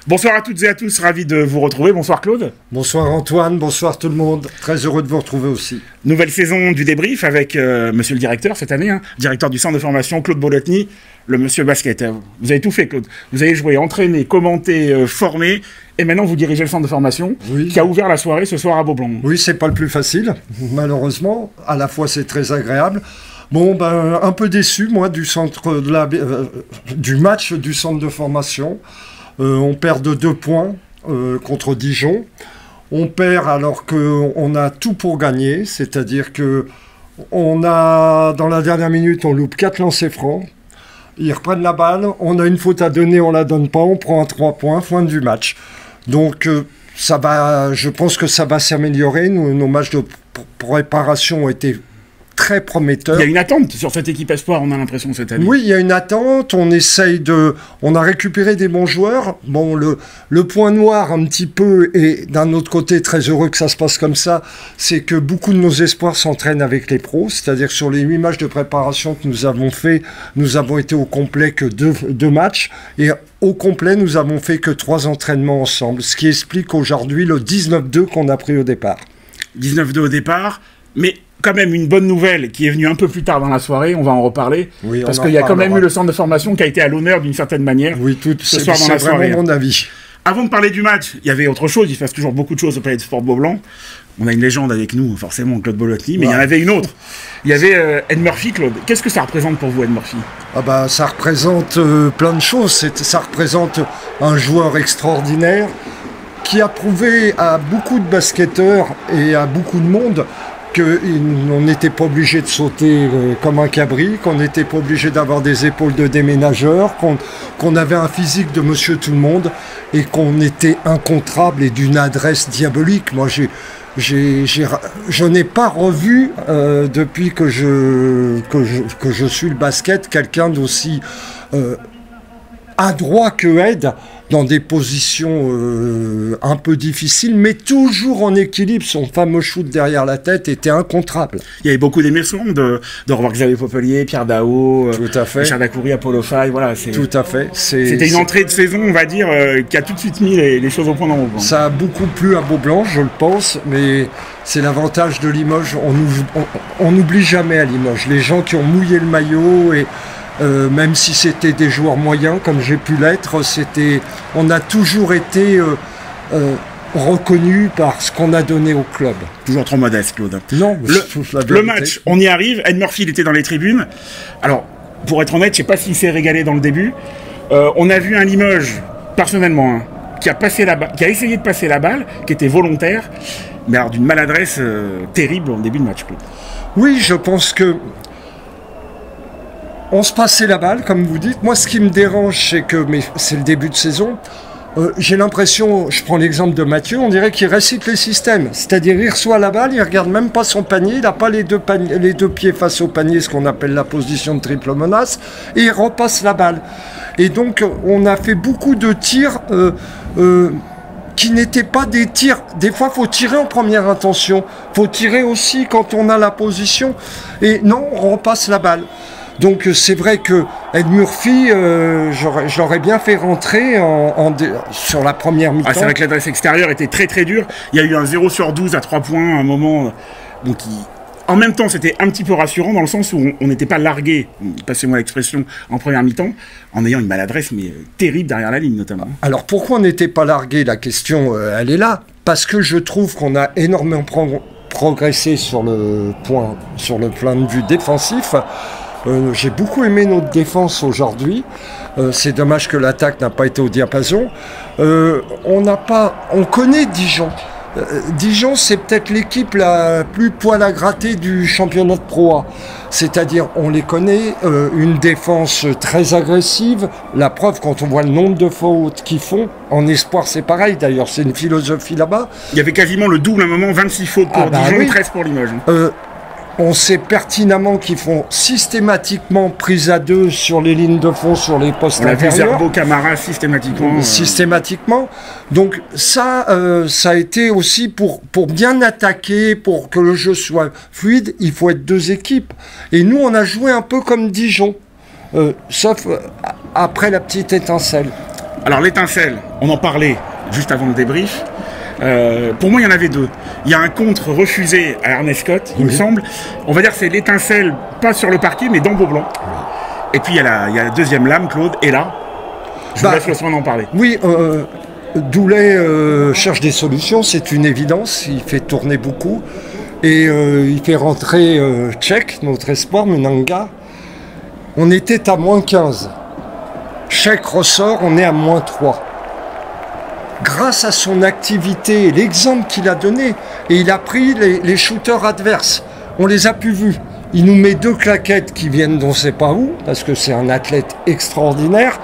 Bonsoir à toutes et à tous, ravi de vous retrouver. Bonsoir Claude. Bonsoir Antoine, bonsoir tout le monde. Très heureux de vous retrouver aussi. Nouvelle saison du débrief avec monsieur le directeur cette année, directeur du centre de formation Claude Bolotny, le monsieur basket. Vous avez tout fait Claude. Vous avez joué, entraîné, commenté, formé, et maintenant vous dirigez le centre de formation qui a ouvert la soirée ce soir à Beaublanc. Oui, c'est pas le plus facile, malheureusement. À la fois c'est très agréable. Bon, ben, un peu déçu, moi, du match du centre de formation. On perd de 2 points contre Dijon. On perd alors qu'on a tout pour gagner, c'est-à-dire que dans la dernière minute, on loupe 4 lancers francs. Ils reprennent la balle, on a une faute à donner, on la donne pas, on prend un 3 points, fin du match. Donc, je pense que ça va s'améliorer. Nos matchs de préparation ont été très prometteur. Il y a une attente sur cette équipe espoir, on a l'impression, cette année. Oui, il y a une attente, on a récupéré des bons joueurs. Bon, le point noir un petit peu, et d'un autre côté, très heureux que ça se passe comme ça, c'est que beaucoup de nos espoirs s'entraînent avec les pros, c'est-à-dire que sur les 8 matchs de préparation que nous avons fait, nous avons été au complet que 2 matchs, et au complet, nous avons fait que 3 entraînements ensemble, ce qui explique aujourd'hui le 19-2 qu'on a pris au départ. 19-2 au départ, mais quand même une bonne nouvelle qui est venue un peu plus tard dans la soirée, on va en reparer, oui, parce qu'il y a quand même eu le centre de formation qui a été à l'honneur d'une certaine manière ce soir dans la soirée. C'est vraiment mon avis. Avant de parler du match, il y avait autre chose, il se passe toujours beaucoup de choses au Palais de Sport Beaublanc. On a une légende avec nous, forcément, Claude Bolotny, mais il y en avait une autre. Il y avait Ed Murphy, Claude. Qu'est-ce que ça représente pour vous, Ed Murphy ? Ça représente plein de choses. Ça représente un joueur extraordinaire qui a prouvé à beaucoup de basketteurs et à beaucoup de monde qu'on n'était pas obligé de sauter comme un cabri, qu'on n'était pas obligé d'avoir des épaules de déménageur, qu'on avait un physique de monsieur tout le monde et qu'on était incontrable et d'une adresse diabolique. Moi, je n'ai pas revu depuis que je suis le basket quelqu'un d'aussi adroit que Ed, dans des positions un peu difficiles, mais toujours en équilibre. Son fameux shoot derrière la tête était incontrable. Il y avait beaucoup d'émotions de revoir Xavier Popelier, Pierre Daho, Richard Dacoury, Apollo Faye, voilà. Tout à fait. C'était une entrée de saison, on va dire, qui a tout de suite mis les choses au point dans Beaublanc. Ça a beaucoup plu à Beaublanc, je le pense, mais c'est l'avantage de Limoges. On n'oublie jamais à Limoges. Les gens qui ont mouillé le maillot et même si c'était des joueurs moyens, comme j'ai pu l'être, on a toujours été reconnus par ce qu'on a donné au club. Toujours trop modeste, Claude. Non, le match, on y arrive. Ed Murphy, il était dans les tribunes. Alors, pour être honnête, je ne sais pas s'il s'est régalé dans le début. On a vu un Limoges, personnellement, qui a essayé de passer la balle, qui était volontaire, mais alors d'une maladresse terrible au début de match, Claude. Oui, je pense que on se passait la balle, comme vous dites. Moi, ce qui me dérange, mais c'est le début de saison. J'ai l'impression, je prends l'exemple de Mathieu, on dirait qu'il récite les systèmes. C'est-à-dire, il reçoit la balle, il regarde même pas son panier, il n'a pas les deux pieds face au panier, ce qu'on appelle la position de triple menace, et il repasse la balle. Et donc, on a fait beaucoup de tirs qui n'étaient pas des tirs. Des fois, il faut tirer en première intention. Il faut tirer aussi quand on a la position. Et non, on repasse la balle. Donc c'est vrai que Ed Murphy, je l'aurais bien fait rentrer sur la première mi-temps. C'est vrai que l'adresse extérieure était très très dure. Il y a eu un 0 sur 12 à 3 points à un moment. Donc en même temps, c'était un petit peu rassurant dans le sens où on n'était pas largué, passez-moi l'expression, en première mi-temps, en ayant une maladresse mais terrible derrière la ligne notamment. Alors pourquoi on n'était pas largué? La question, elle est là. Parce que je trouve qu'on a énormément progressé sur le plan de vue défensif. J'ai beaucoup aimé notre défense aujourd'hui. C'est dommage que l'attaque n'a pas été au diapason. On connaît Dijon. Dijon, c'est peut-être l'équipe la plus poil à gratter du championnat de Pro A. C'est-à-dire, on les connaît, une défense très agressive. La preuve, quand on voit le nombre de fautes qu'ils font, en espoir, c'est pareil. D'ailleurs, c'est une philosophie là-bas. Il y avait quasiment le double à un moment, 26 fautes pour Dijon, 13 pour Limoges. On sait pertinemment qu'ils font systématiquement prise à 2 sur les lignes de fond, sur les postes intérieurs. On a vu Zerbo Camara systématiquement. Systématiquement. Donc ça a été aussi pour bien attaquer, pour que le jeu soit fluide, il faut être 2 équipes. Et nous, on a joué un peu comme Dijon, sauf après la petite étincelle. Alors l'étincelle, on en parlait juste avant le débrief. Pour moi, il y en avait deux. Il y a un contre refusé à Ernest Scott, il me semble. On va dire que c'est l'étincelle, pas sur le parquet, mais dans Beaublanc. Et puis il y a la deuxième lame, Claude, est là. Je vous laisse le soin d'en parler. Oui, Doulet cherche des solutions, c'est une évidence. Il fait tourner beaucoup. Et il fait rentrer Tchèque, notre espoir, Menanga. On était à moins 15. Tchèque ressort, on est à moins 3. Grâce à son activité et l'exemple qu'il a donné, et il a pris les shooters adverses. On les a plus vus. Il nous met 2 claquettes qui viennent d'on ne sait pas où, parce que c'est un athlète extraordinaire.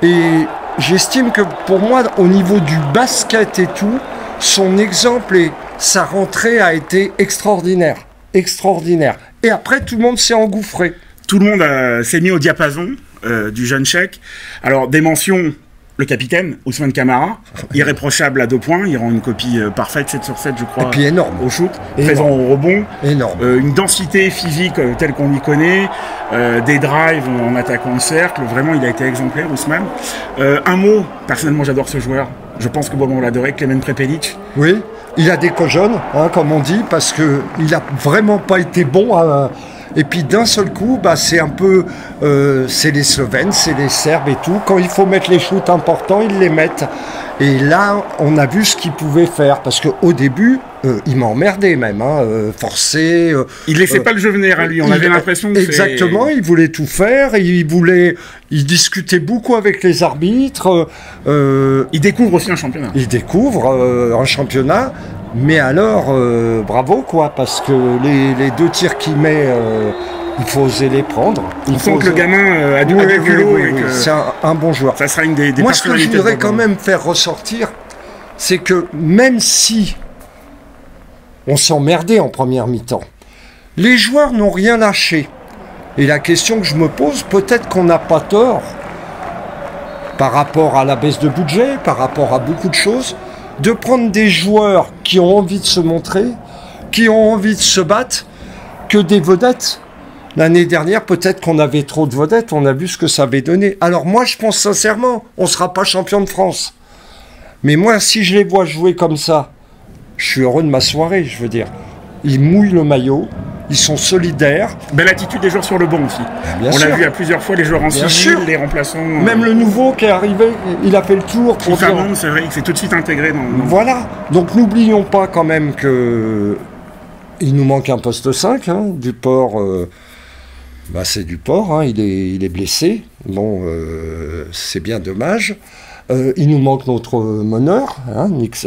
Et j'estime que pour moi, au niveau du basket et tout, son exemple et sa rentrée a été extraordinaire. Extraordinaire. Et après, tout le monde s'est engouffré. Tout le monde s'est mis au diapason du jeune Tchèque. Alors, des mentions, le capitaine, Ousmane Camara, irréprochable à 2 points, il rend une copie parfaite, 7 sur 7, je crois. Et puis énorme. Au shoot, présent au rebond. Énorme. Une densité physique telle qu'on y connaît, des drives en attaquant le cercle, vraiment il a été exemplaire, Ousmane. Un mot, personnellement j'adore ce joueur, je pense que on l'adorait, Klemen Prepelic. Oui, il a des cojones, comme on dit, parce qu'il n'a vraiment pas été bon et puis d'un seul coup, c'est un peu, c'est les Slovènes, c'est les Serbes et tout. Quand il faut mettre les shoots importants, ils les mettent. Et là, on a vu ce qu'il pouvait faire, parce qu'au début, il m'emmerdait même, forcé. Il laissait pas le jeu venir à lui, on avait l'impression que exactement, il voulait tout faire, il discutait beaucoup avec les arbitres. Il découvre aussi un championnat. Il découvre un championnat. Mais alors, bravo quoi, parce que les 2 tirs qu'il met, il faut oser les prendre. Il faut que le gamin a du culot. C'est un bon joueur. Ça sera une des Moi, ce que je voudrais quand même faire ressortir, c'est que même si on s'emmerdait en première mi-temps, les joueurs n'ont rien lâché. Et la question que je me pose, peut-être qu'on n'a pas tort, par rapport à la baisse de budget, par rapport à beaucoup de choses, de prendre des joueurs qui ont envie de se montrer, qui ont envie de se battre, que des vedettes. L'année dernière, peut-être qu'on avait trop de vedettes, on a vu ce que ça avait donné. Alors moi, je pense sincèrement, on ne sera pas champion de France. Mais moi, si je les vois jouer comme ça, je suis heureux de ma soirée, je veux dire. Ils mouillent le maillot, ils sont solidaires. Belle attitude des joueurs sur le banc aussi. Bien on sûr. l'a vu à plusieurs fois, les joueurs en civil, les remplaçants. Même le nouveau qui est arrivé, il a fait le tour. Pour dire... c'est vrai, il s'est tout de suite intégré dans... Voilà, donc n'oublions pas quand même que il nous manque un poste 5, Duport, c'est Duport, il est blessé, bon, c'est bien dommage. Il nous manque notre meneur,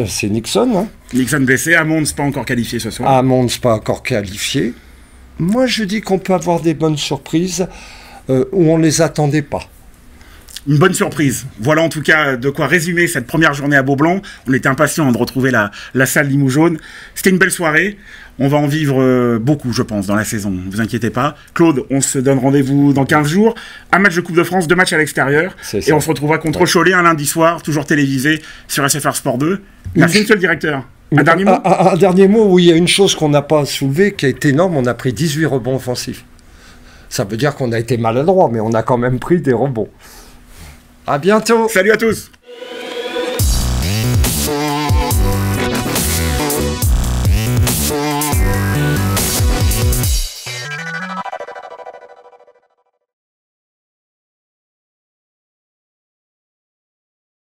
c'est Nixon. Nixon blessé, Hammonds pas encore qualifié ce soir. Hammonds pas encore qualifié. Moi je dis qu'on peut avoir des bonnes surprises où on ne les attendait pas. Une bonne surprise. Voilà en tout cas de quoi résumer cette première journée à Beaublanc. On était impatients de retrouver la salle Limoux jaune. C'était une belle soirée. On va en vivre beaucoup, je pense, dans la saison. Ne vous inquiétez pas. Claude, on se donne rendez-vous dans 15 jours. Un match de Coupe de France, 2 matchs à l'extérieur. Et on se retrouvera contre Cholet un lundi soir, toujours télévisé sur SFR Sport 2. Merci, monsieur le directeur. Un dernier mot ? Un dernier mot, oui, il y a une chose qu'on n'a pas soulevée qui est énorme. On a pris 18 rebonds offensifs. Ça veut dire qu'on a été maladroit, mais on a quand même pris des rebonds. À bientôt. Salut à tous.